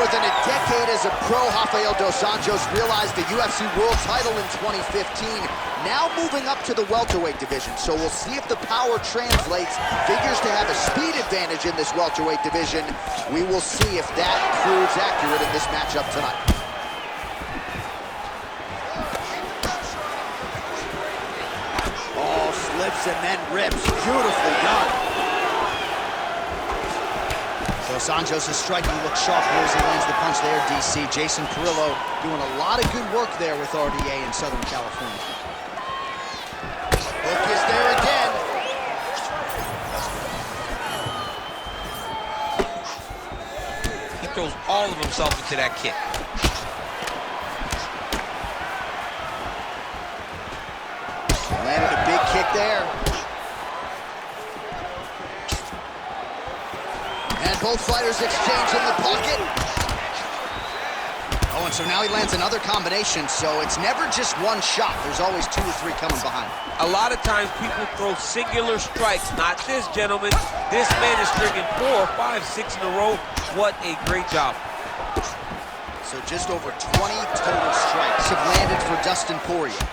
more than a decade as a pro, Rafael dos Anjos realized the UFC World title in 2015. Now moving up to the welterweight division, so we'll see if the power translates. Figures to have a speed advantage in this welterweight division. We will see if that proves accurate in this matchup tonight. Oh, slips and then rips. Beautifully done. Dos Anjos' striking looks sharp here as he lands the punch there, DC. Jason Carrillo doing a lot of good work there with RDA in Southern California. Hook is there again. He throws all of himself into that kick. Landed a big kick there. And both fighters exchange in the pocket. Oh, and so now he lands another combination, so it's never just one shot. There's always 2 or 3 coming behind. A lot of times people throw singular strikes. Not this, gentlemen. This man is stringing 4, 5, 6 in a row. What a great job. So just over 20 total strikes have landed for Dustin Poirier.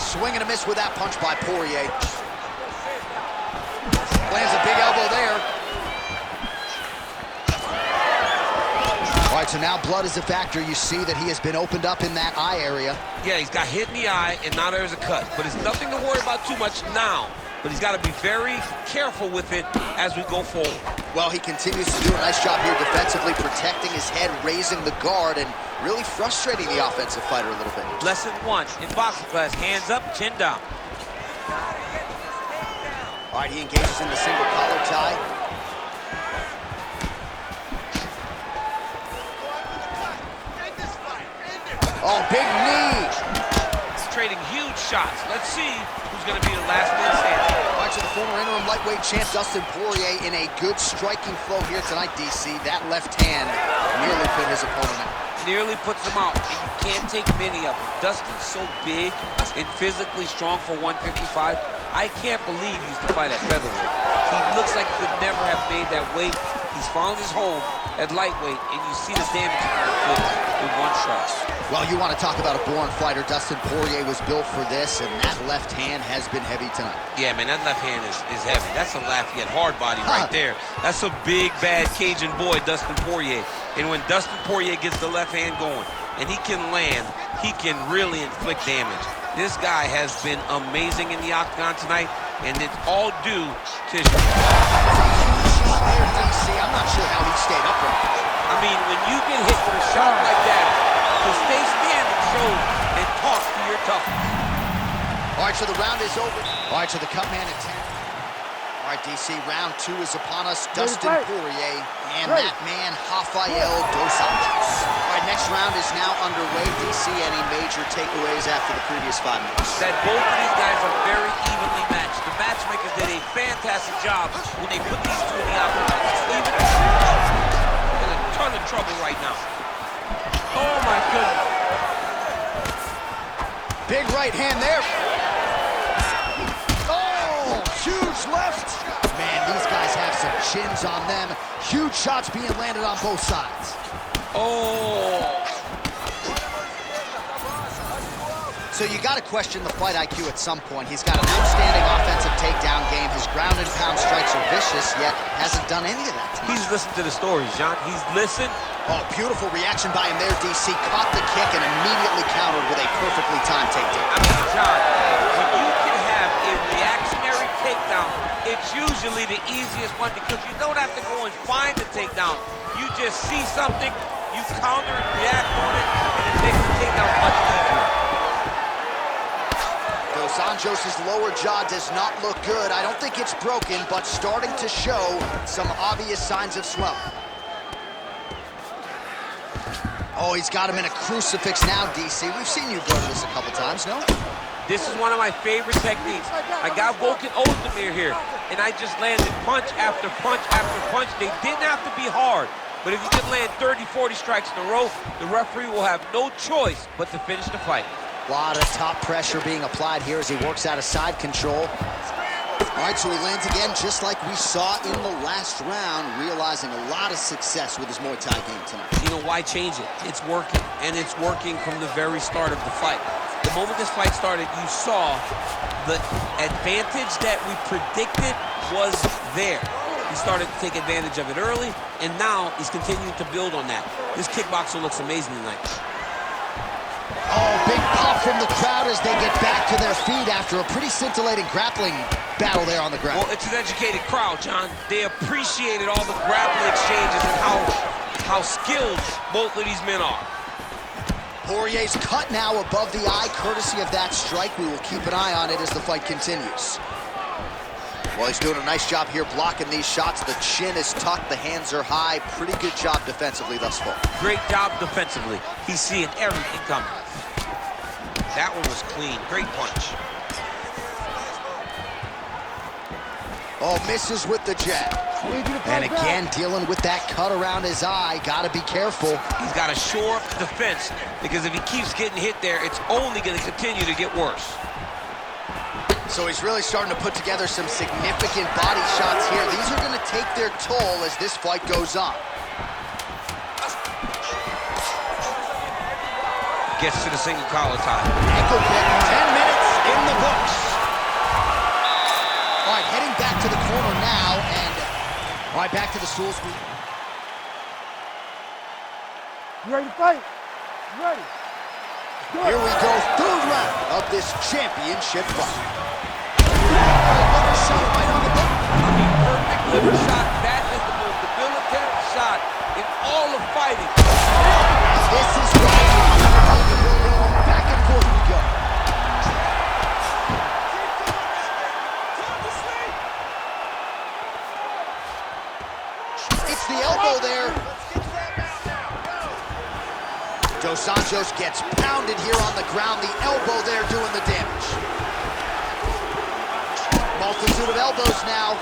Swing and a miss with that punch by Poirier. Lands a big elbow there. All right, so now blood is a factor. You see that he has been opened up in that eye area. Yeah, he's got hit in the eye, and now there's a cut. But it's nothing to worry about too much now. But he's got to be very careful with it as we go forward. Well, he continues to do a nice job here defensively, protecting his head, raising the guard, and really frustrating the offensive fighter a little bit. Lesson 1 in boxing class, hands up, chin down. All right, he engages in the single collar tie. Oh, big knee. He's trading huge shots. Let's see who's going to be the last man standing. All right, so the former interim lightweight champ Dustin Poirier in a good striking flow here tonight, DC. That left hand nearly put his opponent out. Nearly puts him out, and you can't take many of them. Dustin's so big and physically strong for 155. I can't believe he used to fight at featherweight. He looks like he could never have made that weight. He's found his home at lightweight, and you see the damage he can inflict with one shot. Well, you want to talk about a born fighter. Dustin Poirier was built for this, and that left hand has been heavy tonight. Yeah, man, that left hand is heavy. That's a Lafayette hard body right there. That's a big, bad Cajun boy, Dustin Poirier. And when Dustin Poirier gets the left hand going, and he can land, he can really inflict damage. This guy has been amazing in the octagon tonight, and it's all due to his... I'm not sure how he stayed upright. I mean, when you get hit with a shot like that, to stay standing shows and talk to your toughness. All right, so the round is over. All right, so the cut man at 10. All right, DC, round 2 is upon us. Dustin Poirier and that man, Rafael dos Anjos. All right, next round is now underway. DC, any major takeaways after the previous 5 minutes? That both of these guys are very evenly matched. The matchmakers did a fantastic job when they put these two in the octagon. Even in a ton of trouble right now. Oh my goodness. Big right hand there. Oh, huge left. Man, these guys have some chins on them. Huge shots being landed on both sides. Oh. So you got to question the fight IQ at some point. He's got an outstanding offensive takedown game. His ground and pound strikes are vicious, yet hasn't done any of that tonight. He's listened to the stories, John. He's listened. Oh, beautiful reaction by him there, DC. Caught the kick and immediately countered with a perfectly timed takedown. I mean, John, when you can have a reactionary takedown, it's usually the easiest one because you don't have to go and find the takedown. You just see something, you counter and react on it, and it makes the takedown much easier. Dos Anjos' lower jaw does not look good. I don't think it's broken, but starting to show some obvious signs of swelling. Oh, he's got him in a crucifix now, DC. We've seen you go to this a couple times, no? This is one of my favorite techniques. I got Volkan Ozdemir here, and I just landed punch after punch after punch. They didn't have to be hard, but if you can land 30, 40 strikes in a row, the referee will have no choice but to finish the fight. A lot of top pressure being applied here as he works out of side control. All right, so he lands again just like we saw in the last round, realizing a lot of success with his Muay Thai game tonight. You know, why change it? It's working, and it's working from the very start of the fight. The moment this fight started, you saw the advantage that we predicted was there. He started to take advantage of it early, and now he's continuing to build on that. This kickboxer looks amazing tonight. Oh, big pop from the crowd as they get back to their feet after a pretty scintillating grappling battle there on the ground. Well, it's an educated crowd, John. They appreciated all the grappling exchanges and how skilled both of these men are. Poirier's cut now above the eye, courtesy of that strike. We will keep an eye on it as the fight continues. Well, he's doing a nice job here blocking these shots. The chin is tucked, the hands are high. Pretty good job defensively thus far. Great job defensively. He's seeing everything coming. That one was clean. Great punch. Oh, misses with the jab. And again, dealing with that cut around his eye. Got to be careful. He's got to shore up the defense, because if he keeps getting hit there, it's only going to continue to get worse. So he's really starting to put together some significant body shots here. These are going to take their toll as this fight goes on. Gets to the single collar tie. Ankle kick, 10 minutes in the books. All right, heading back to the corner now, and all right, back to the stools. You ready to fight? You ready? Here we go, third round of this championship fight. Liver shot right on the button. Perfect liver shot. That is the most debilitating shot in all of fighting. This is right. Back and forth we go. It's the elbow there. Dos Anjos gets pounded here on the ground. The elbow there doing the damage. Multitude of elbows now.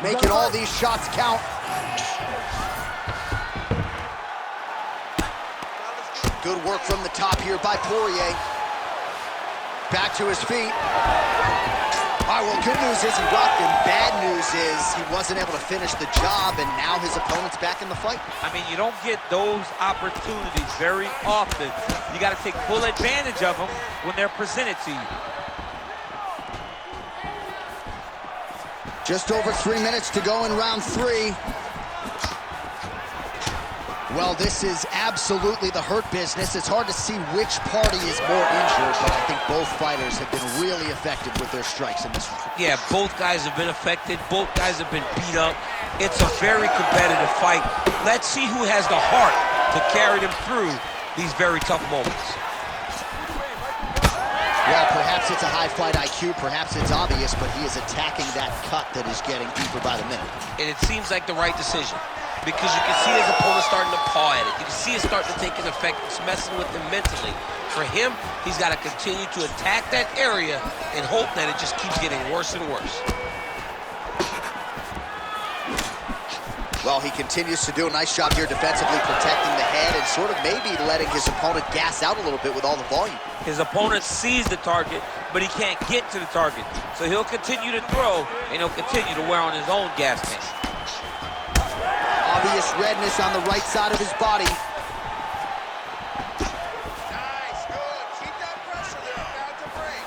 Making all these shots count. Good work from the top here by Poirier. Back to his feet. All right, well, good news is he rocked him. Bad news is he wasn't able to finish the job, and now his opponent's back in the fight. I mean, you don't get those opportunities very often. You got to take full advantage of them when they're presented to you. Just over 3 minutes to go in round 3. Well, this is absolutely the hurt business. It's hard to see which party is more injured, but I think both fighters have been really effective with their strikes in this one. Yeah, both guys have been affected. Both guys have been beat up. It's a very competitive fight. Let's see who has the heart to carry them through these very tough moments. Well, perhaps it's a high fight IQ, perhaps it's obvious, but he is attacking that cut that is getting deeper by the minute. And it seems like the right decision, because you can see his opponent starting to paw at it. You can see it starting to take an effect. It's messing with him mentally. For him, he's got to continue to attack that area and hope that it just keeps getting worse and worse. Well, he continues to do a nice job here defensively, protecting the head and sort of maybe letting his opponent gas out a little bit with all the volume. His opponent sees the target, but he can't get to the target. So he'll continue to throw, and he'll continue to wear on his own gas tank. Obvious redness on the right side of his body. Nice, good. Keep that pressure there. About to break.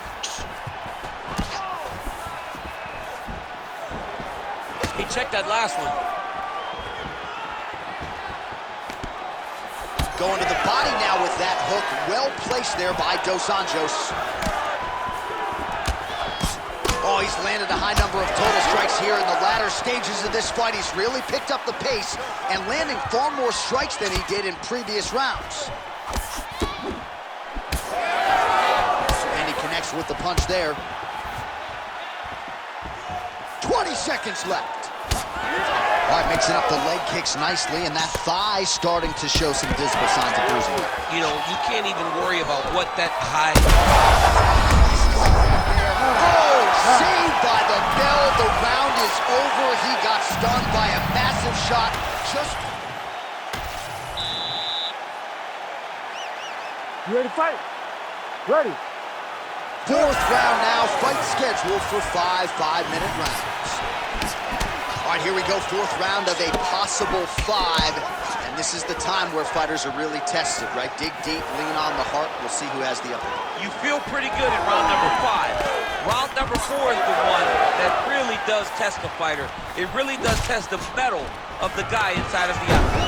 He checked that last one. Going to the body now with that hook. Well placed there by Dos Anjos. Oh, he's landed a high number of total strikes here in the latter stages of this fight. He's really picked up the pace and landing far more strikes than he did in previous rounds. And he connects with the punch there. 20 seconds left. All right, mixing up the leg kicks nicely, and that thigh starting to show some visible signs of bruising. You know, you can't even worry about what that high... Oh, saved by the bell. The round is over. He got stunned by a massive shot. You ready to fight? Ready. Fourth round now, fight scheduled for 5 5-minute rounds. All right, here we go, fourth round of a possible 5. And this is the time where fighters are really tested, right? Dig deep, lean on the heart. We'll see who has the upper hand. You feel pretty good in round number 5. Round number 4 is the one that really does test the fighter. It really does test the mettle of the guy inside of the octagon.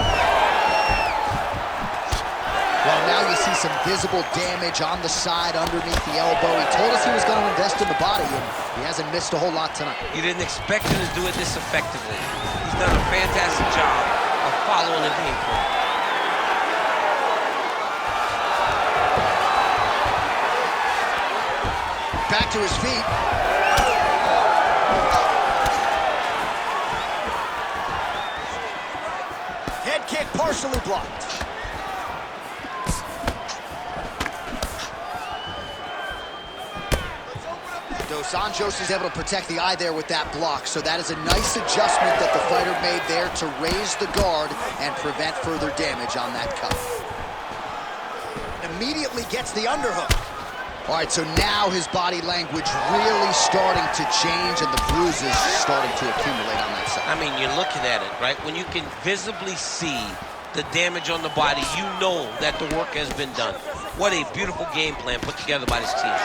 Well, now you see some visible damage on the side underneath the elbow. He told us he was going to invest in the body, and he hasn't missed a whole lot tonight. You didn't expect him to do it this effectively. He's done a fantastic job of following the game plan. Back to his feet. Head kick partially blocked. Dos Anjos is able to protect the eye there with that block, so that is a nice adjustment that the fighter made there to raise the guard and prevent further damage on that cut. Immediately gets the underhook. All right, so now his body language really starting to change and the bruises starting to accumulate on that side. I mean, you're looking at it, right? When you can visibly see the damage on the body, you know that the work has been done. What a beautiful game plan put together by this team.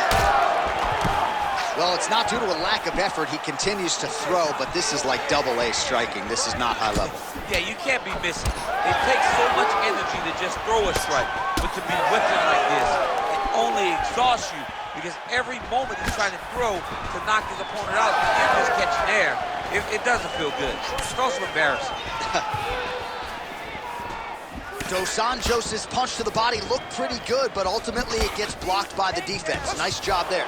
Well, it's not due to a lack of effort. He continues to throw, but this is like double-A striking. This is not high level. Yeah, you can't be missing. It takes so much energy to just throw a strike, but to be whipping like this, it only exhausts you because every moment he's trying to throw to knock his opponent out, you're just catching air. It doesn't feel good. It's also embarrassing. Dos Anjos' punch to the body looked pretty good, but ultimately it gets blocked by the defense. Nice job there.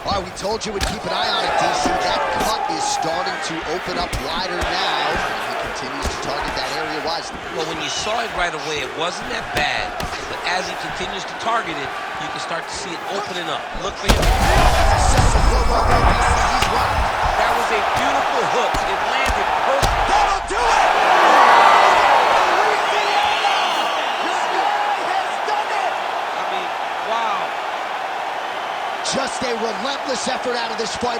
All right, we told you we'd keep an eye on it, DC. That cut is starting to open up wider now, and he continues to target that area wisely. Well, when you saw it right away, it wasn't that bad, but as he continues to target it, you can start to see it opening up. Look for him. That was a beautiful hook. It landed perfect. That'll do it! Just a relentless effort out of this fight.